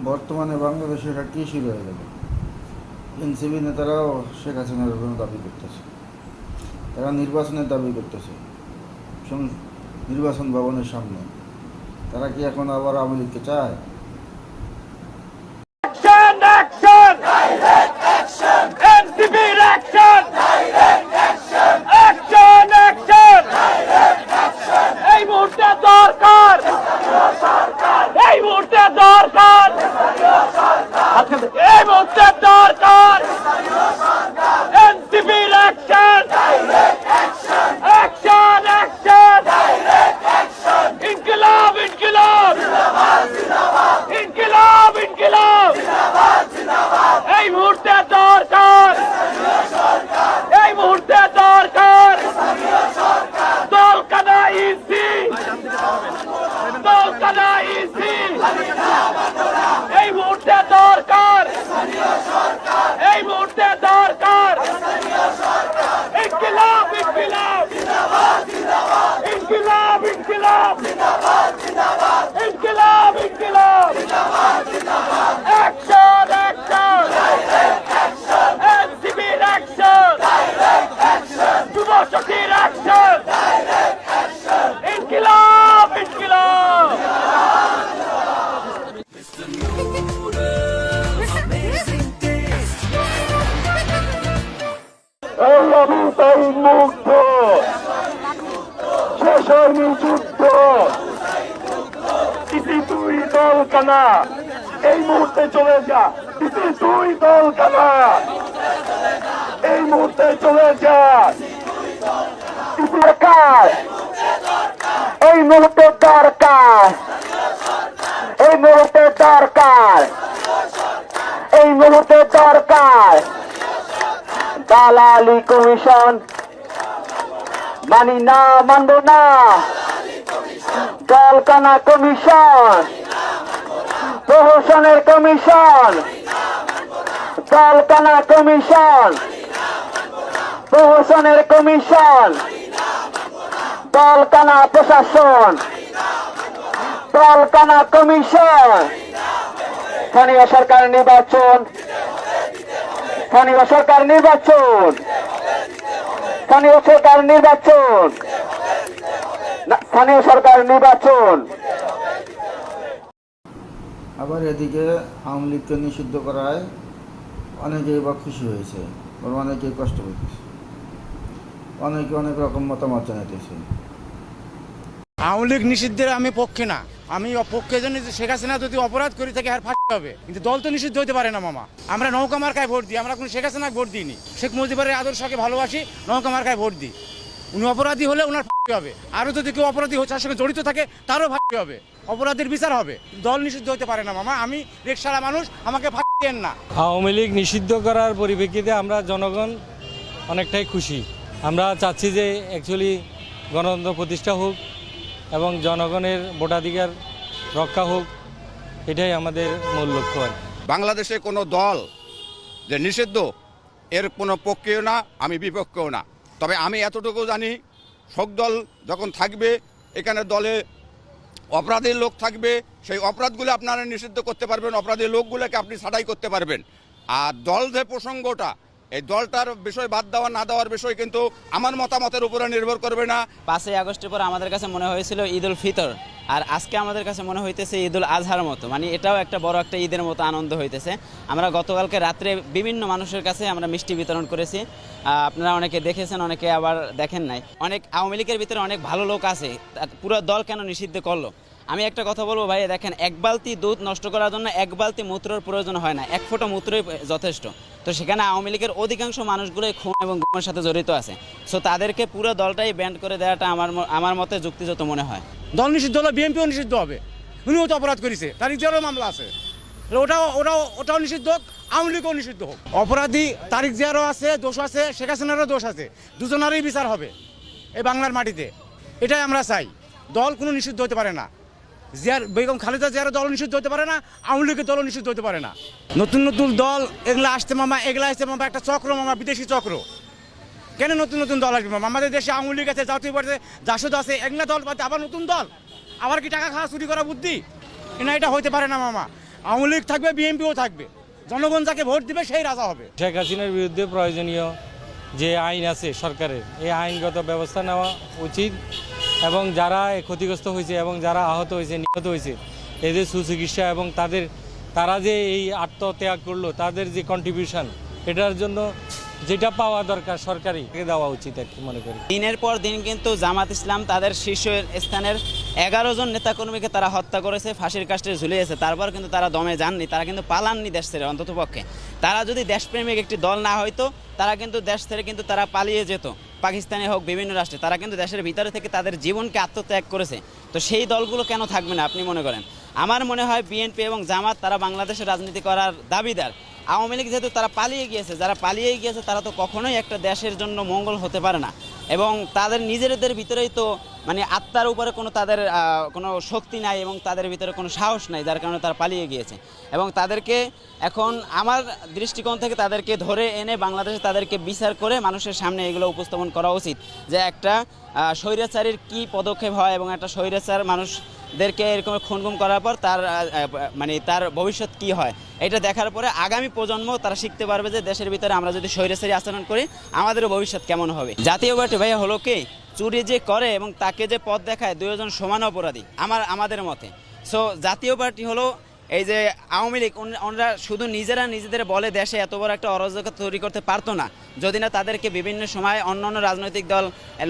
বর্তমানে বাংলাদেশে এটা কী শুরু হয়ে গেল? এনসিপি নেতারাও শেখ হাসিনার জন্য দাবি করতেছে, তারা নির্বাচনের দাবি করতেছে নির্বাচন ভবনের সামনে। তারা কি এখন আবার আওয়ামী লীগকে চায়? মুক্ত শেষ হয়নি যুদ্ধ, তুই দল কানা এই মুহূর্তে চলে যা, তুই দল কানা এই মুহূর্তে চলে যা। দরকার এই মুহূর্তে দরকার, এই মুহূর্তে দরকার, এই মুহূর্তে দরকার। দালালি কমিশন মানি না, মানব না। জলকানা কমিশন, প্রহসনের কমিশন, জলকানা কমিশন, প্রহসনের কমিশন, জলকানা প্রশাসন, জলকানা কমিশন। স্থানীয় সরকার নির্বাচন, স্থানীয় সরকার নির্বাচন, স্থানীয় সরকার নির্বাচন, স্থানীয় সরকার নির্বাচন। আবার এদিকে আওয়ামী লীগকে নিষিদ্ধ করায় অনেকেই বা খুশি হয়েছে, অনেকেই কষ্ট পেয়েছে, অনেকে অনেক রকম মতামত জানাইতেছে। আওয়ামী লীগ নিষিদ্ধের আমি পক্ষে না, আমি পক্ষে জন্য শেখ হাসিনা যদি অপরাধ করি থাকে আর ফাঁসি হবে, কিন্তু দল তো নিষিদ্ধ হতে পারে না মামা। আমরা নৌকা মার্কায় ভোট দিই, আমরা কোনো শেখ হাসিনাকে ভোট দিইনি। শেখ মুজিবের আদর্শকে ভালোবাসি, নৌকা মার্কায় ভোট দিই। উনি অপরাধী হলে ওনার ফাঁসি হবে, আরও যদি কেউ অপরাধী হচ্ছে তার সঙ্গে জড়িত থাকে তারও ফাঁসি হবে, অপরাধীর বিচার হবে। দল নিষিদ্ধ হতে পারে না মামা, আমি রিকশালা মানুষ, আমাকে ফাঁসি দেন না। আওয়ামী লীগ নিষিদ্ধ করার পরিপ্রেক্ষিতে আমরা জনগণ অনেকটাই খুশি। আমরা চাচ্ছি যে অ্যাকচুয়ালি গণতন্ত্র প্রতিষ্ঠা হোক এবং জনগণের ভোটাধিকার রক্ষা হোক, এটাই আমাদের মূল লক্ষ্য। বাংলাদেশে কোনো দল যে নিষিদ্ধ এর কোনো পক্ষেও না, আমি বিপক্ষেও না। তবে আমি এতটুকু জানি, সব দল যখন থাকবে এখানে দলে অপরাধী লোক থাকবে, সেই অপরাধগুলো আপনারা নিষিদ্ধ করতে পারবেন, অপরাধী লোকগুলোকে আপনি ছাঁটাই করতে পারবেন। আর দল যে প্রসঙ্গটা, এই দলটার বিষয় বাদ দেওয়া না দেওয়ার বিষয় কিন্তু আমার মতামতের উপরে নির্ভর করবে না। 5ই আগস্টের পর আমাদের কাছে মনে হয়েছিল ঈদ উল ফিতর, আর আজকে আমাদের কাছে মনে হইতেছে ঈদ উল আজহার মতো, মানে এটাও একটা বড় একটা ঈদের মতো আনন্দ হইতেছে। আমরা গতকালকে রাত্রে বিভিন্ন মানুষের কাছে আমরা মিষ্টি বিতরণ করেছি, আপনারা অনেকে দেখেছেন, অনেকে আবার দেখেন নাই। অনেক আওয়ামী লীগের ভিতরে অনেক ভালো লোক আছে, পুরো দল কেন নিষিদ্ধ করলো? আমি একটা কথা বলবো ভাই, দেখেন, এক বালতি দুধ নষ্ট করার জন্য এক বালতি মূত্রের প্রয়োজন হয় না, এক ফোঁটা মূত্রই যথেষ্ট। তো সেখানে আওয়ামী লীগের অধিকাংশ মানুষগুলোই খুন এবং গুমের সাথে জড়িত আছে। সো তাদেরকে পুরো দলটাই ব্যান্ড করে দেওয়াটা আমার মতে যুক্তিযুক্ত মনে হয়। দল নিষিদ্ধ হলে বিএনপিও নিষিদ্ধ হবে, উনিও তো অপরাধ করেছে, তার ইতিহাসের মামলা আছে, ওটাও নিষিদ্ধ হোক, আওয়ামী লীগও নিষিদ্ধ হোক। অপরাধী তারিক জিয়ারও আছে, দোষ আছে, শেখ হাসিনারও দোষ আছে, দুজনেরই বিচার হবে এই বাংলার মাটিতে, এটাই আমরা চাই। দল কোনো নিষিদ্ধ হতে পারে না, বেগম খালেদা জিয়ার দল নিষিদ্ধ হতে পারে না, আওয়ামী লীগের দলও নিষিদ্ধ হতে পারে না। নতুন নতুন দল এগুলা আসতে মামা, এগুলা আসতে মামা একটা চক্র মামা, বিদেশি চক্র। কেন নতুন নতুন দল আসবে মামা? আমাদের দেশে আওয়ামী লীগ আছে, জাতীয় পার্টি, জাসদ আছে, এগুলা দল বাদে আবার নতুন দল, আবার কি টাকা খাওয়া চুরি করা বুদ্ধি? না, এটা হইতে পারে না মামা। আওয়ামী লীগ থাকবে, বিএনপিও থাকবে, জনগণ যাকে ভোট দিবে সেই রাজা হবে। শেখ হাসিনার বিরুদ্ধে প্রয়োজনীয় যে আইন আছে সরকারের, এই আইনগত ব্যবস্থা নেওয়া উচিত এবং যারা ক্ষতিগ্রস্ত হয়েছে এবং যারা আহত হয়েছে, নিহত হয়েছে, এদের সুচিকিৎসা এবং তারা যে এই আত্মত্যাগ করলো, তাদের যে কন্ট্রিবিউশন, এটার জন্য যেটা পাওয়া দরকার সরকারি দেওয়া উচিত আর কি মনে করি। দিনের পর দিন কিন্তু জামাত ইসলাম তাদের শীর্ষ স্থানের 11 জন নেতাকর্মীকে তারা হত্যা করেছে, ফাঁসির কাস্টে ঝুলিয়েছে, তারপর কিন্তু তারা দমে যাননি, তারা কিন্তু পালাননি দেশ ছেড়ে। অন্ততপক্ষে তারা যদি দেশপ্রেমিক একটি দল না হয়তো তারা কিন্তু দেশ ছেড়ে কিন্তু তারা পালিয়ে যেত, পাকিস্তানে হোক, বিভিন্ন রাষ্ট্রে। তারা কিন্তু দেশের ভিতরে থেকে তাদের জীবনকে আত্মত্যাগ করেছে। তো সেই দলগুলো কেন থাকবে না আপনি মনে করেন? আমার মনে হয় বিএনপি এবং জামাত তারা বাংলাদেশের রাজনীতি করার দাবিদার। আওয়ামী লীগ যেহেতু তারা পালিয়ে গিয়েছে, যারা পালিয়ে গিয়েছে তারা তো কখনোই একটা দেশের জন্য মঙ্গল হতে পারে না, এবং তাদের নিজেদের ভিতরেই তো মানে আত্মার উপরে কোনো তাদের কোনো শক্তি নাই এবং তাদের ভিতরে কোনো সাহস নাই, যার কারণে তারা পালিয়ে গিয়েছে। এবং তাদেরকে এখন আমার দৃষ্টিকোণ থেকে তাদেরকে ধরে এনে বাংলাদেশে তাদেরকে বিচার করে মানুষের সামনে এগুলো উপস্থাপন করা উচিত, যে একটা স্বৈরাচারীর কী পদক্ষেপ হয় এবং একটা স্বৈরাচার মানুষদেরকে এরকম খুনগুম করার পর তার মানে তার ভবিষ্যৎ কি হয়, এটা দেখার পরে আগামী প্রজন্ম তারা শিখতে পারবে যে দেশের ভিতরে আমরা যদি স্বৈরাচারী আচরণ করি আমাদেরও ভবিষ্যৎ কেমন হবে। জাতীয় পার্টি ভাইয়া হলো কি, চুরি যে করে এবং তাকে যে পথ দেখায়, দুজন সমান অপরাধী আমাদের মতে। সো জাতীয় পার্টি হলো এই যে আওয়ামী লীগ, ওনারা শুধু নিজেদের বলে দেশে এত বড় একটা অরাজকতা তৈরি করতে পারতো না যদি না তাদেরকে বিভিন্ন সময় অন্য রাজনৈতিক দল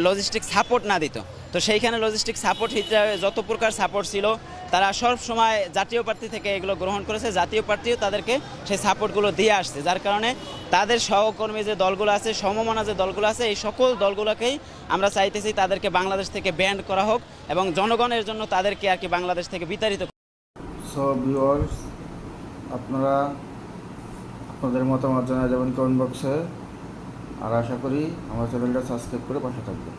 লজিস্টিক সাপোর্ট না দিত। তো সেইখানে লজিস্টিক সাপোর্ট হিসেবে যত প্রকার সাপোর্ট ছিল তারা সব সময় জাতীয় পার্টি থেকে এগুলো গ্রহণ করেছে, জাতীয় পার্টিও তাদেরকে সেই সাপোর্টগুলো দিয়ে আসছে, যার কারণে তাদের সহকর্মী যে দলগুলো আছে, সমমনা যে দলগুলো আছে, এই সকল দলগুলোকেই আমরা চাইতেছি তাদেরকে বাংলাদেশ থেকে ব্যান্ড করা হোক এবং জনগণের জন্য তাদেরকে আর কি বাংলাদেশ থেকে বিতাড়িত। সো ভিউয়ার্স, আপনারা আপনাদের মতামত জানা যাবেন কমেন্ট বক্সে, আর আশা করি আমার চ্যানেলটা সাবস্ক্রাইব করে পাশে থাকবেন।